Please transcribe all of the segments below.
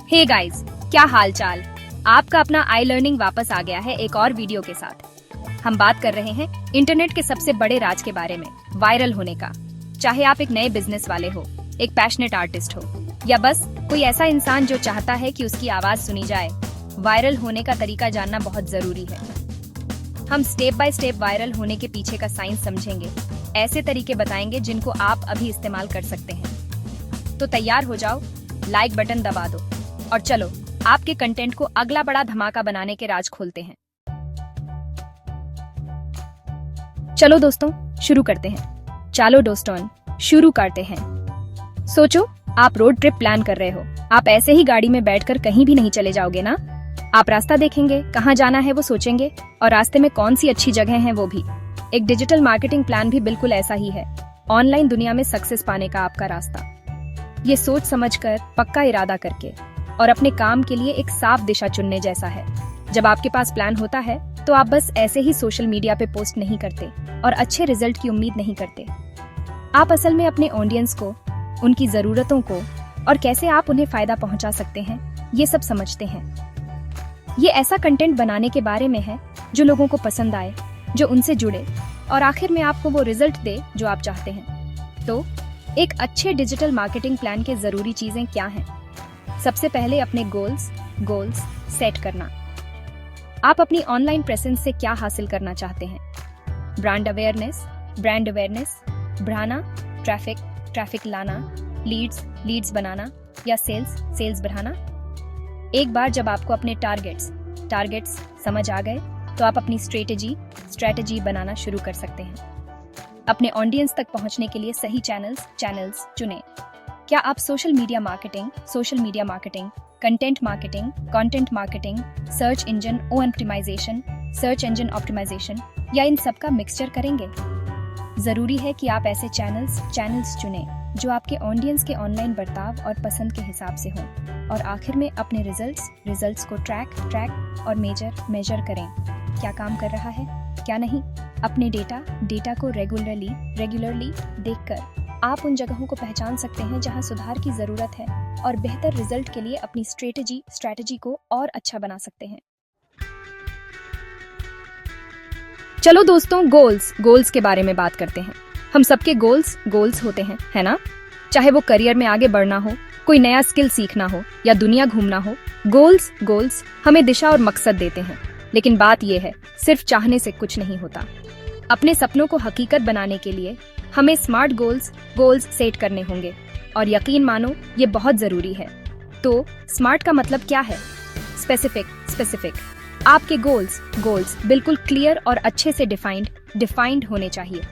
Hey guys, क्या हाल चाल। आपका अपना आई लर्निंग वापस आ गया है एक और वीडियो के साथ। हम बात कर रहे हैं इंटरनेट के सबसे बड़े राज के बारे में, वायरल होने का। चाहे आप एक नए बिजनेस वाले हो, एक पैशनेट आर्टिस्ट हो, या बस कोई ऐसा इंसान जो चाहता है कि उसकी आवाज सुनी जाए, वायरल होने का तरीका जानना बहुत जरूरी है। हम स्टेप बाय स्टेप वायरल होने के पीछे का साइंस समझेंगे, ऐसे तरीके बताएंगे जिनको आप अभी इस्तेमाल कर सकते हैं। तो तैयार हो जाओ, लाइक बटन दबा दो और चलो आपके कंटेंट को अगला बड़ा धमाका बनाने के राज खोलते हैं। चलो दोस्तों, शुरू करते हैं। चलो दोस्तों, शुरू करते हैं। सोचो, आप रोड ट्रिप प्लान कर रहे हो। आप ऐसे ही गाड़ी में बैठकर कहीं भी नहीं चले जाओगे ना। आप रास्ता देखेंगे, कहाँ जाना है वो सोचेंगे, और रास्ते में कौन सी अच्छी जगह है वो भी। एक डिजिटल मार्केटिंग प्लान भी बिल्कुल ऐसा ही है, ऑनलाइन दुनिया में सक्सेस पाने का आपका रास्ता। ये सोच समझकर, पक्का इरादा करके और अपने काम के लिए एक साफ दिशा चुनने जैसा है। जब आपके पास प्लान होता है तो आप बस ऐसे ही सोशल मीडिया पे पोस्ट नहीं करते और अच्छे रिजल्ट की उम्मीद नहीं करते। आप असल में अपने ऑडियंस को, उनकी जरूरतों को और कैसे आप उन्हें फायदा पहुंचा सकते हैं, ये सब समझते हैं। ये ऐसा कंटेंट बनाने के बारे में है जो लोगों को पसंद आए, जो उनसे जुड़े और आखिर में आपको वो रिजल्ट दे जो आप चाहते हैं। तो एक अच्छे डिजिटल मार्केटिंग प्लान के जरूरी चीजें क्या हैं? सबसे पहले अपने गोल्स सेट करना। आप अपनी ऑनलाइन प्रेजेंस से क्या हासिल करना चाहते हैं? ब्रांड अवेयरनेस बढ़ाना, ट्रैफिक लाना, लीड्स बनाना या सेल्स बढ़ाना। एक बार जब आपको अपने टारगेट्स समझ आ गए तो आप अपनी स्ट्रेटजी बनाना शुरू कर सकते हैं। अपने ऑडियंस तक पहुंचने के लिए सही चैनल्स चुनें। क्या आप social media marketing, content marketing, search engine optimisation या इन सब का मिक्सचर करेंगे? जरूरी है कि आप ऐसे चैनल्स चुनें जो आपके ऑडियंस के ऑनलाइन बर्ताव और पसंद के हिसाब से हों, और आखिर में अपने रिजल्ट्स को ट्रैक और मेजर करें। क्या काम कर रहा है, क्या नहीं। अपने डेटा को रेगुलरली देखकर आप उन जगहों को पहचान सकते हैं जहां सुधार की जरूरत है, और बेहतर रिजल्ट के लिए अपनी स्ट्रेटजी को और अच्छा बना सकते हैं। चलो दोस्तों, गोल्स के बारे में बात करते हैं। हम सबके गोल्स होते हैं, है ना? चाहे वो करियर में आगे बढ़ना हो, कोई नया स्किल सीखना हो या दुनिया घूमना हो, गोल्स हमें दिशा और मकसद देते हैं। लेकिन बात यह है, सिर्फ चाहने से कुछ नहीं होता। अपने सपनों को हकीकत बनाने के लिए हमें स्मार्ट गोल्स सेट करने होंगे, और यकीन मानो ये बहुत जरूरी है। तो स्मार्ट का मतलब क्या है? स्पेसिफिक। आपके गोल्स बिल्कुल क्लियर और अच्छे से डिफाइंड होने चाहिए।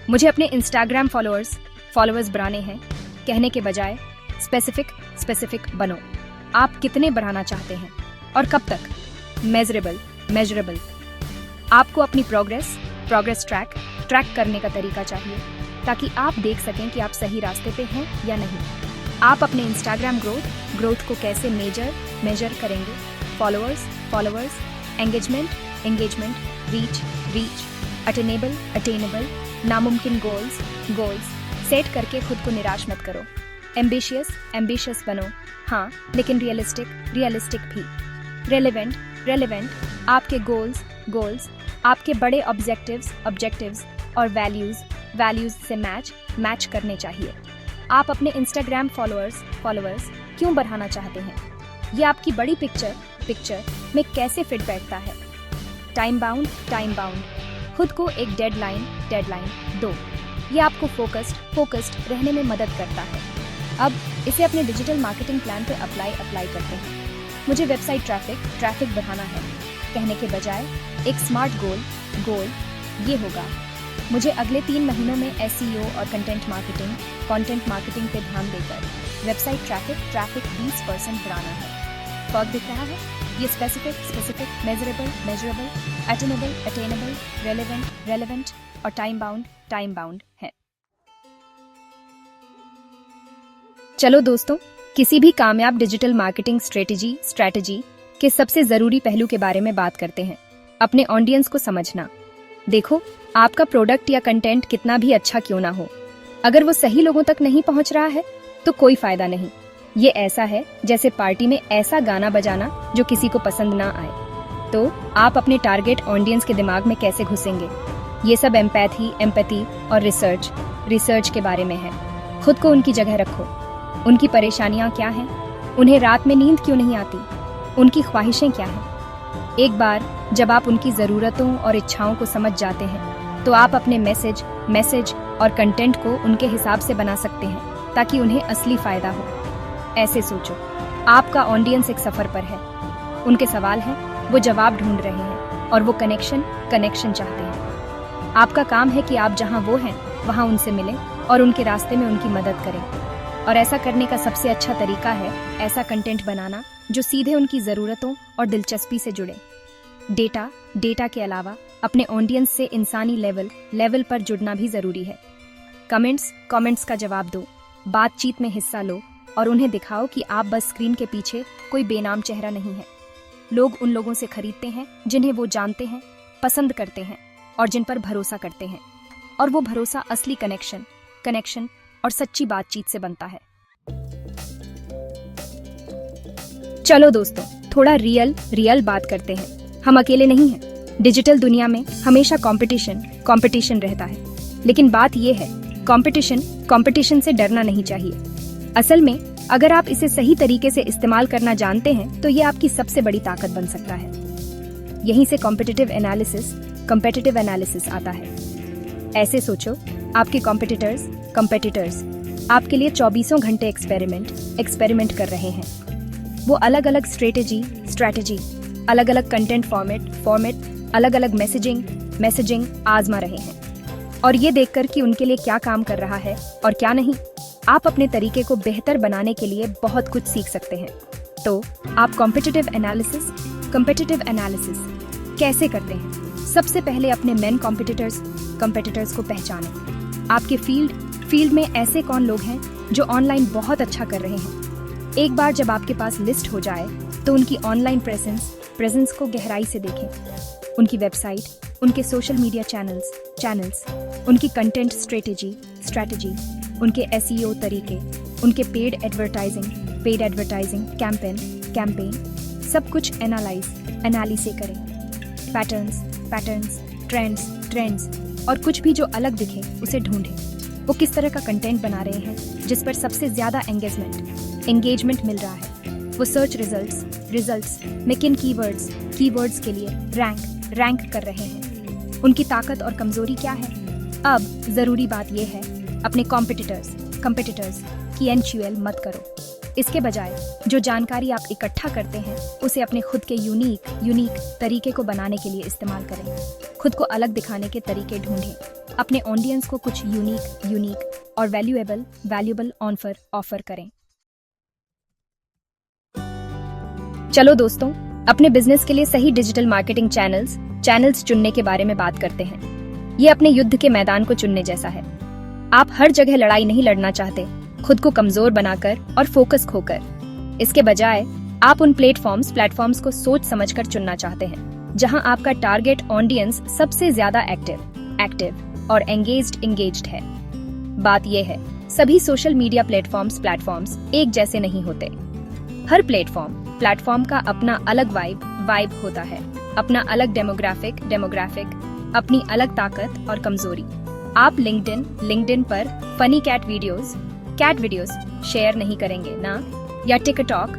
मुझे अपने इंस्टाग्राम फॉलोअर्स बढ़ाने हैं कहने के बजाय स्पेसिफिक बनो। आप कितने बढ़ाना चाहते हैं और कब तक? मेजरेबल। आपको अपनी प्रोग्रेस ट्रैक करने का तरीका चाहिए, ताकि आप देख सकें कि आप सही रास्ते पे हैं या नहीं। आप अपने इंस्टाग्राम ग्रोथ को कैसे मेजर करेंगे? फॉलोअर्स, एंगेजमेंट, रीच, अटेनेबल, नामुमकिन गोल्स सेट करके खुद को निराश मत करो। एम्बिशियस बनो, हाँ, लेकिन रियलिस्टिक भी। रेलेवेंट, आपके गोल्स आपके बड़े ऑब्जेक्टिव्स और वैल्यूज से मैच करने चाहिए। आप अपने इंस्टाग्राम फॉलोअर्स क्यों बढ़ाना चाहते हैं? ये आपकी बड़ी पिक्चर में कैसे फिट बैठता है? टाइम बाउंड, खुद को एक डेडलाइन दो। ये आपको फोकस्ड रहने में मदद करता है। अब इसे अपने डिजिटल मार्केटिंग प्लान पे अप्लाई करते हैं। मुझे वेबसाइट ट्रैफिक बढ़ाना है कहने के बजाय एक स्मार्ट गोल ये होगा, मुझे अगले 3 महीनों में SEO और कंटेंट मार्केटिंग पे ध्यान देकर वेबसाइट ट्रैफिक 20% बढ़ाना है। फर्क दिख रहा है? ये स्पेसिफिक, मेजरेबल, अटेनेबल, रेलेवेंट और टाइम बाउंड है। चलो दोस्तों, किसी भी कामयाब डिजिटल मार्केटिंग स्ट्रेटजी के सबसे जरूरी पहलू के बारे में बात करते हैं, अपने ऑडियंस को समझना। देखो, आपका प्रोडक्ट या कंटेंट कितना भी अच्छा क्यों ना हो, अगर वो सही लोगों तक नहीं पहुंच रहा है तो कोई फायदा नहीं। ये ऐसा है जैसे पार्टी में ऐसा गाना बजाना जो किसी को पसंद ना आए। तो आप अपने टारगेट ऑडियंस के दिमाग में कैसे घुसेंगे? ये सब एम्पैथी और रिसर्च के बारे में है। खुद को उनकी जगह रखो। उनकी परेशानियां क्या हैं? उन्हें रात में नींद क्यों नहीं आती? उनकी ख्वाहिशें क्या हैं? एक बार जब आप उनकी ज़रूरतों और इच्छाओं को समझ जाते हैं तो आप अपने मैसेज और कंटेंट को उनके हिसाब से बना सकते हैं ताकि उन्हें असली फ़ायदा हो। ऐसे सोचो, आपका ऑडियंस एक सफ़र पर है। उनके सवाल हैं, वो जवाब ढूंढ रहे हैं और वो कनेक्शन चाहते हैं। आपका काम है कि आप जहां वो हैं वहां उनसे मिलें और उनके रास्ते में उनकी मदद करें। और ऐसा करने का सबसे अच्छा तरीका है ऐसा कंटेंट बनाना जो सीधे उनकी ज़रूरतों और दिलचस्पी से जुड़े। डेटा के अलावा अपने ऑडियंस से इंसानी लेवल पर जुड़ना भी ज़रूरी है। कमेंट्स का जवाब दो, बातचीत में हिस्सा लो और उन्हें दिखाओ कि आप बस स्क्रीन के पीछे कोई बेनाम चेहरा नहीं है। लोग उन लोगों से खरीदते हैं जिन्हें वो जानते हैं, पसंद करते हैं और जिन पर भरोसा करते हैं। और वो भरोसा असली कनेक्शन और सच्ची बातचीत से बनता है। चलो दोस्तों, थोड़ा रियल बात करते हैं। हम अकेले नहीं हैं। डिजिटल दुनिया में हमेशा कंपटीशन रहता है। लेकिन बात ये है, कंपटीशन से डरना नहीं चाहिए। असल में अगर आप इसे सही तरीके से इस्तेमाल करना जानते हैं तो ये आपकी सबसे बड़ी ताकत बन सकता है। यहीं से कॉम्पिटिटिव एनालिसिस आता है। ऐसे सोचो, आपके कॉम्पिटिटर्स आपके लिए 24 घंटे एक्सपेरिमेंट कर रहे हैं। वो अलग अलग स्ट्रेटेजी, अलग अलग कंटेंट फॉर्मेट, अलग अलग मैसेजिंग आजमा रहे हैं। और ये देखकर कि उनके लिए क्या काम कर रहा है और क्या नहीं, आप अपने तरीके को बेहतर बनाने के लिए बहुत कुछ सीख सकते हैं। तो आप कॉम्पिटिटिव एनालिसिस कैसे करते हैं? सबसे पहले अपने मेन कॉम्पिटिटर्स को पहचानें। आपके फील्ड में ऐसे कौन लोग हैं जो ऑनलाइन बहुत अच्छा कर रहे हैं। एक बार जब आपके पास लिस्ट हो जाए तो उनकी ऑनलाइन प्रेजेंस को गहराई से देखें। उनकी वेबसाइट, उनके सोशल मीडिया चैनल्स, उनकी कंटेंट स्ट्रेटेजी, उनके SEO तरीके, उनके पेड एडवर्टाइजिंग कैंपेन, सब कुछ एनालिसिस करें। पैटर्न्स, ट्रेंड्स और कुछ भी जो अलग दिखे उसे ढूंढें। वो किस तरह का कंटेंट बना रहे हैं जिस पर सबसे ज्यादा एंगेजमेंट मिल रहा है। वो सर्च रिजल्ट्स में किन कीवर्ड्स के लिए रैंक कर रहे हैं। उनकी ताकत और कमजोरी क्या है। अब जरूरी बात यह है, अपने कॉम्पिटिटर्स की एनक्यूएल मत करो। इसके बजाय जो जानकारी आप इकट्ठा करते हैं उसे अपने खुद के यूनिक तरीके को बनाने के लिए इस्तेमाल करें। खुद को अलग दिखाने के तरीके ढूंढें। अपने ऑडियंस को कुछ यूनिक और वैल्यूएबल ऑफर करें। चलो दोस्तों, अपने बिजनेस के लिए सही डिजिटल मार्केटिंग चैनल्स चुनने के बारे में बात करते हैं। ये अपने युद्ध के मैदान को चुनने जैसा है। आप हर जगह लड़ाई नहीं लड़ना चाहते, खुद को कमजोर बनाकर और फोकस खोकर। इसके बजाय आप उन प्लेटफॉर्म्स को सोच समझकर चुनना चाहते हैं जहां आपका टारगेट ऑडियंस सबसे ज्यादा एक्टिव और एंगेज्ड है। बात यह है, सभी सोशल मीडिया प्लेटफॉर्म्स एक जैसे नहीं होते। हर प्लेटफॉर्म का अपना अलग वाइब होता है, अपना अलग डेमोग्राफिक, अपनी अलग ताकत और कमजोरी। आप लिंक्डइन पर फनी कैट वीडियोस शेयर नहीं करेंगे ना, या टिकटॉक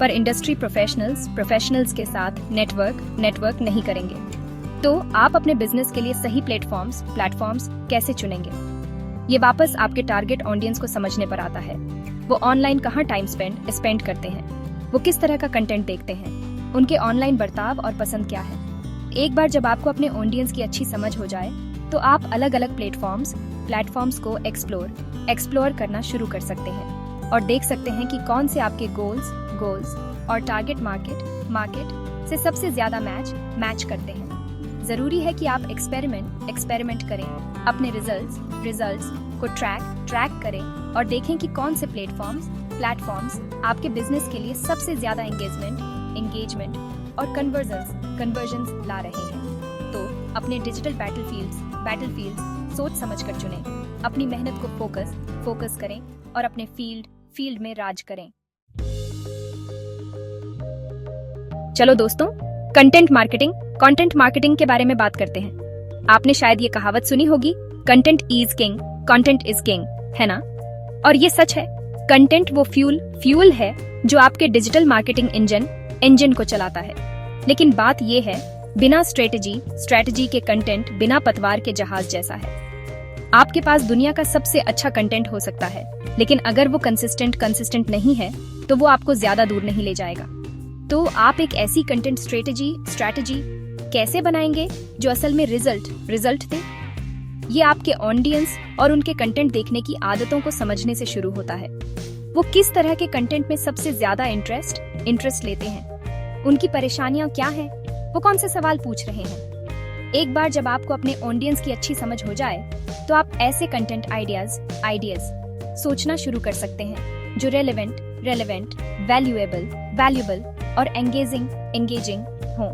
पर इंडस्ट्री प्रोफेशनल्स के साथ नेटवर्क नहीं करेंगे। तो आप अपने बिजनेस के लिए सही प्लेटफॉर्म्स कैसे चुनेंगे? ये वापस आपके टारगेट ऑडियंस को समझने पर आता है। वो ऑनलाइन कहाँ टाइम स्पेंड करते हैं, वो किस तरह का कंटेंट देखते हैं, उनके ऑनलाइन बर्ताव और पसंद क्या है। एक बार जब आपको अपने ऑडियंस की अच्छी समझ हो जाए तो आप अलग अलग प्लेटफॉर्म्स को एक्सप्लोर करना शुरू कर सकते हैं और देख सकते हैं कि कौन से आपके गोल्स और टारगेट मार्केट से सबसे ज्यादा मैच करते हैं। जरूरी है कि आप एक्सपेरिमेंट करें, अपने रिजल्ट्स को ट्रैक करें और देखें कि कौन से प्लेटफॉर्म्स आपके बिजनेस के लिए सबसे ज्यादा एंगेजमेंट और कन्वर्जन्स ला रहे हैं। तो अपने डिजिटल बैटलफील्ड्स सोच समझकर चुनें। अपनी मेहनत को फोकस करें और अपने फील्ड में राज करें। चलो दोस्तों, कंटेंट मार्केटिंग के बारे में बात करते हैं। आपने शायद ये कहावत सुनी होगी, कंटेंट इज किंग, है ना? और ये सच है। कंटेंट वो फ्यूल है जो आपके डिजिटल मार्केटिंग इंजन को चलाता है। लेकिन बात ये है, बिना स्ट्रेटजी के कंटेंट बिना पतवार के जहाज जैसा है। आपके पास दुनिया का सबसे अच्छा कंटेंट हो सकता है, लेकिन अगर वो कंसिस्टेंट नहीं है तो वो आपको ज्यादा दूर नहीं ले जाएगा। तो आप एक ऐसी कंटेंट स्ट्रेटजी कैसे बनाएंगे जो असल में रिजल्ट दे? ये आपके ऑडियंस और उनके कंटेंट देखने की आदतों को समझने से शुरू होता है। वो किस तरह के कंटेंट में सबसे ज्यादा इंटरेस्ट लेते हैं, उनकी परेशानियां क्या हैं, वो कौन से सवाल पूछ रहे हैं। एक बार जब आपको अपने ऑडियंस की अच्छी समझ हो जाए तो आप ऐसे कंटेंट आइडियाज सोचना शुरू कर सकते हैं जो रेलेवेंट, वैल्यूएबल और एंगेजिंग हो।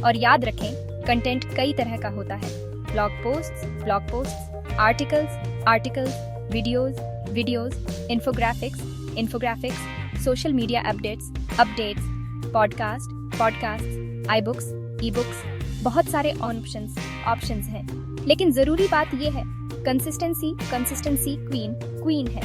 और याद रखें, कंटेंट कई तरह का होता है। Blog posts, articles, videos, infographics, social media updates, podcast, e-books, बहुत सारे ऑप्शंस हैं। लेकिन जरूरी बात यह है, कंसिस्टेंसी क्वीन है।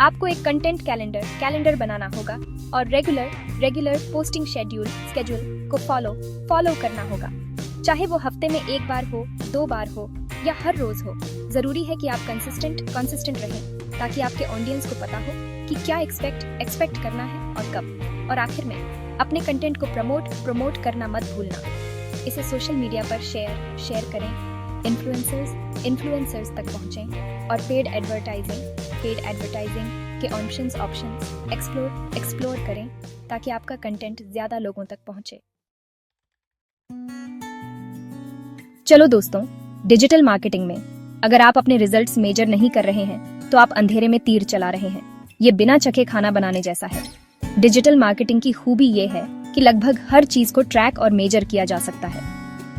आपको एक कंटेंट कैलेंडर बनाना होगा और रेगुलर पोस्टिंग शेड्यूल को फॉलो करना होगा। चाहे वो हफ्ते में 1 बार हो, 2 बार हो या हर रोज हो। जरूरी है कि आप कंसिस्टेंट रहें ताकि आपके ऑडियंस को पता हो कि क्या एक्सपेक्ट करना है और कब। और आखिर में, अपने कंटेंट को प्रमोट करना मत भूलना। इसे सोशल मीडिया पर शेयर करें, इन्फ्लुएंसर्स तक पहुंचें और पेड एडवर्टाइजिंग के ऑप्शंस एक्सप्लोर करें ताकि आपका कंटेंट ज्यादा लोगों तक पहुंचे। चलो दोस्तों, डिजिटल मार्केटिंग में अगर आप अपने रिजल्ट्स मेजर नहीं कर रहे हैं तो आप अंधेरे में तीर चला रहे हैं। ये बिना चखे खाना बनाने जैसा है। डिजिटल मार्केटिंग की खूबी ये है कि लगभग हर चीज को ट्रैक और मेजर किया जा सकता है।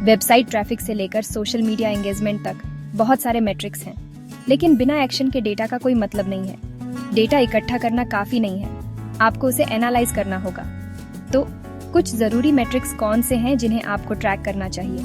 वेबसाइट ट्रैफिक से लेकर सोशल मीडिया एंगेजमेंट तक बहुत सारे मैट्रिक्स हैं। लेकिन बिना एक्शन के डेटा का कोई मतलब नहीं है। डेटा इकट्ठा करना काफी नहीं है, आपको उसे एनालाइज करना होगा। तो कुछ जरूरी मैट्रिक्स कौन से हैं जिन्हें आपको ट्रैक करना चाहिए?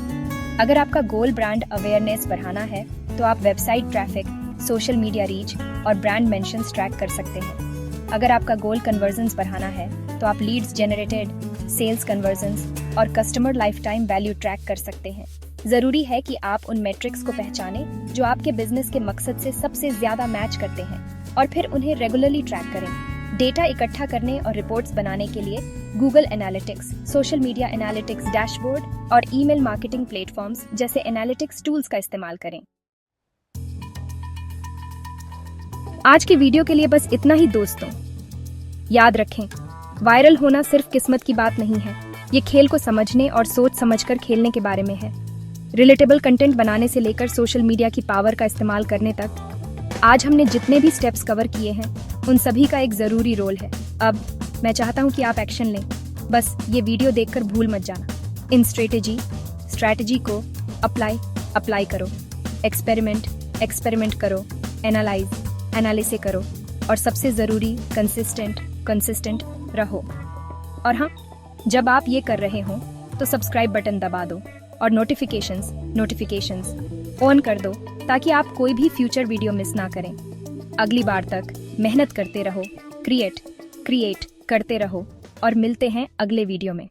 अगर आपका गोल ब्रांड अवेयरनेस बढ़ाना है तो आप website traffic, social media reach और ब्रांड मेंशंस ट्रैक कर सकते हैं। अगर आपका गोल कन्वर्जन्स बढ़ाना है तो आप लीड्स जनरेटेड, सेल्स कन्वर्जन्स और customer life time value track कर सकते हैं। जरूरी है कि आप उन मैट्रिक्स को पहचानें जो आपके बिजनेस के मकसद से सबसे ज्यादा मैच करते हैं और फिर उन्हें रेगुलरली ट्रैक करें। डेटा इकट्ठा करने और रिपोर्ट्स बनाने के लिए Google analytics, social media analytics dashboard और ईमेल मार्केटिंग प्लेटफॉर्म्स जैसे एनालिटिक्स टूल्स का इस्तेमाल करें। आज की वीडियो के लिए बस इतना ही दोस्तों। याद रखें, वायरल होना सिर्फ किस्मत की बात नहीं है। ये खेल को समझने और सोच समझकर खेलने के बारे में है। रिलेटेबल कंटेंट बनाने से लेकर सोशल मीडिया की पावर का इस्तेमाल करने तक आज हमने जितने भी स्टेप्स कवर किए हैं उन सभी का एक जरूरी रोल है। अब मैं चाहता हूं कि आप एक्शन लें। बस ये वीडियो देखकर भूल मत जाना। इन स्ट्रैटेजी को अप्लाई करो, एक्सपेरिमेंट करो, एनालिसिस करो और सबसे जरूरी कंसिस्टेंट रहो। और हाँ, जब आप ये कर रहे हो तो सब्सक्राइब बटन दबा दो और नोटिफिकेशंस ऑन कर दो ताकि आप कोई भी फ्यूचर वीडियो मिस ना करें। अगली बार तक मेहनत करते रहो, क्रिएट करते रहो और मिलते हैं अगले वीडियो में।